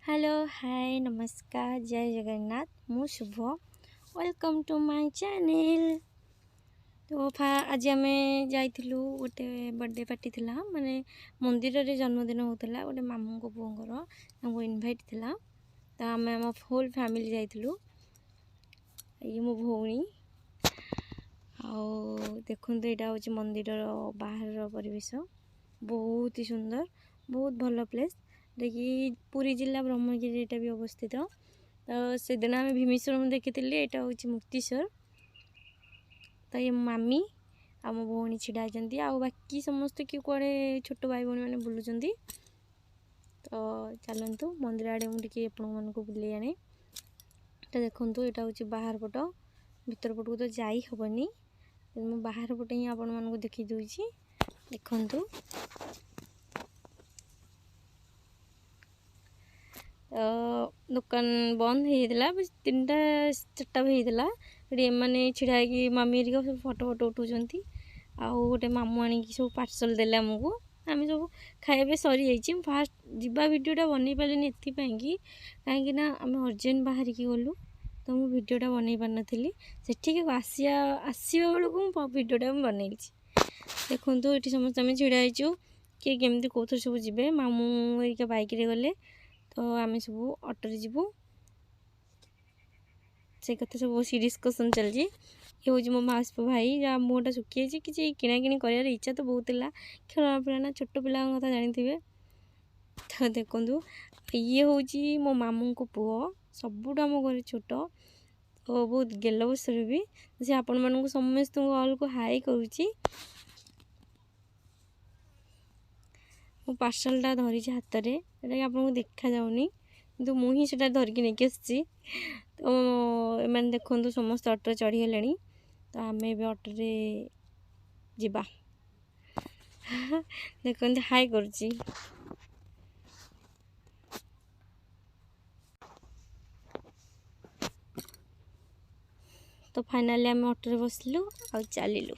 Hello hi नमस्कार जय जगन्नाथ मु शुभ वेलकम टू माय चैनल। तो आज आम जाइलु गोटे बर्थडे पार्टी थिला माने मंदिर रे जन्मदिन होता गोटे मामू को पुओर इनभाइट थिला। तो आम आम होल फैमिली जाइलु ये मो भौणी देखो यहाँ हूँ मंदिर बाहर परिवेश बहुत ही सुंदर बहुत भल प्लेस देखिए पुरी जिला ब्रह्मगिरी एटा भी अवस्थित। तो से दिन आम भीमेश्वर देखी यहाँ हूँ मुक्तिश्वर। तो ये मामी आ मो भौणी छिड़ा आ बाकी समस्त कि कड़े छोट भाई भौणी मैंने बुलूं। तो चलतु मंदिर आड़े मुझे आपण को बुले आने। तो देखो यहाँ हूँ बाहर पट भीतर पट को तो जाई हेनी मुझे बाहर पटे ही आपण मानक देखी दूची देखु। दुकान बंद होता बस 3टा 4टा भी होता मैंने छिड़ा कि मामी हरिका सब फोटो फोटो उठाऊँ। आउ गोटे मामू आणिकी सब पार्सल देले आमको आम सब खाଇବା सरी जाइए। फास्ट जीवा वीडियोटा बन पारे कि कहीं आम अर्जेंट बाहर की गलु तो मुझे वीडियोटा बन पार नी से आसवा बेलू को वीडियोटा बनई। देखो ये समस्त आम ढड़ा हो किए केमी कौन सब जी मामू हरिका बाइक गले। तो आम सब ऑटो जीवु से कथा सब बस डिस्कसन चलती। ये हूँ मो मासप भाई जहाँ मुँहटा सुखी किसी किणाकिणी कर इच्छा तो बहुत है खेलना पिलाना छोट पिला कथा जानी। तो देखो ये हूँ मो मामू को पुओ सबुठ आम घर छोट तो बहुत गेल बसर भी से आपण मानक समस्त ऑल को हाई करुच्ची। मो पार्सलटा धरी हाथ में आपको देखा जाऊनी किंतु मुझे से धरिकी नहीं आसी। तो मैंने देखो समस्त ऑटो चढ़ीगले। तो आम ए ऑटो जीवा देखो हाई करुच्ची। तो फाइनाली आम ऑटो बसलु आ चलू।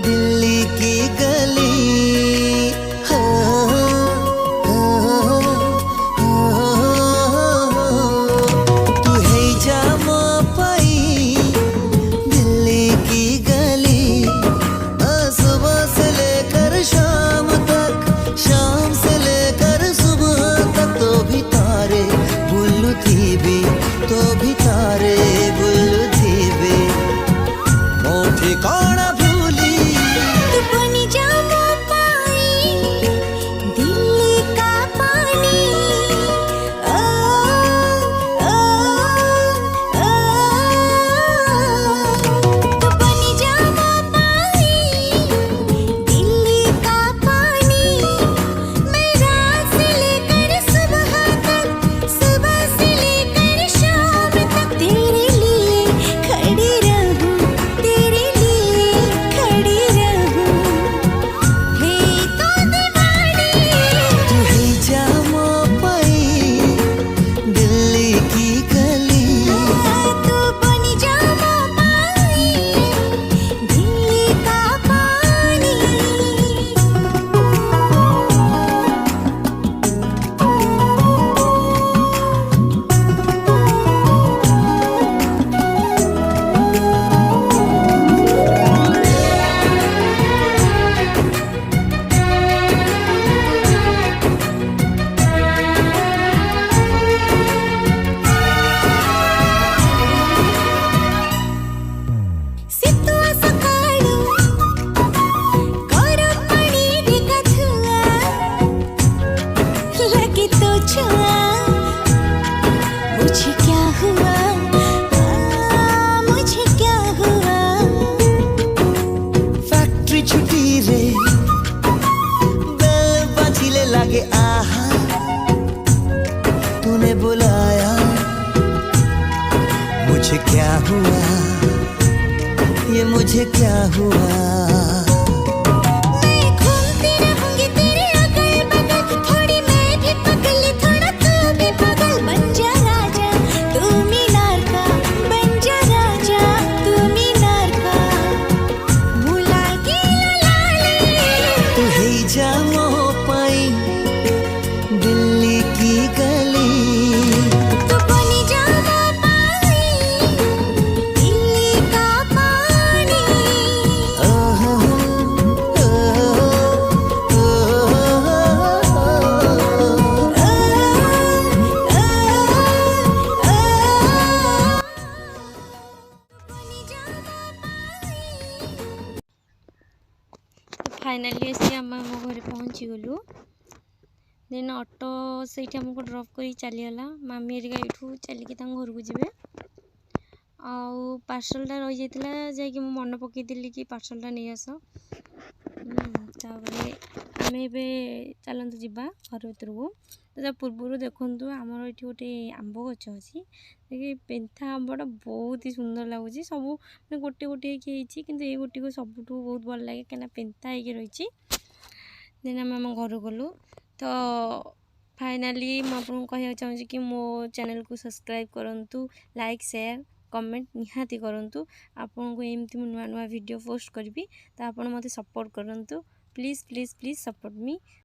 दिल्ली की गली तू है जामा पाई दिल्ली की गली सुबह से लेकर शाम तक शाम से लेकर सुबह तक तो भी तारे बुल्लू थी भी तो भी तारे बुल्लू थी भी मोठी कौन तेरे मुझे क्या हुआ, ये मुझे क्या हुआ। मैं घूमती रहूंगी तेरे अगल बगल, थोड़ी मैं भी पगली थोड़ा तू भी पगल। बन जा राजा तू मीनार का, बन जा राजा तू मीनार का। भुला गेला लाली तू ही जा मोह पाई दिल्ली की गली। तू बनी जा पानी दिल्ली का पानी। ओह फाइनाली आसी आम घर पहुँची गलु। देन ऑटो से आमको ड्रॉप कर चलीगला। मामी एरिका यूँ चलिकी घर को जी। आउ पार्सलटा रही जाता जा मन पकईली कि पार्सलटा नहीं आस। आम ए चलतु जावा घर भर को। तो पूर्व देखु आमर ये गोटे आंब गच अच्छी पेन्था आंबटा बहुत ही सुंदर लगुच। सब गोटे गोटे कि ये गोटे को सबुठ बहुत भल लगे कहीं पेन्था हो रही। देन आम घर गलु। तो फाइनाली मुझे कहना चाहूँगी कि मो चैनल को सब्सक्राइब करूँ, लाइक शेयर कमेंट निहाती करूँ। आपन को एमती नुआ नुआ वीडियो पोस्ट करी तो आप मत सपोर्ट करूँ। Please please please support me.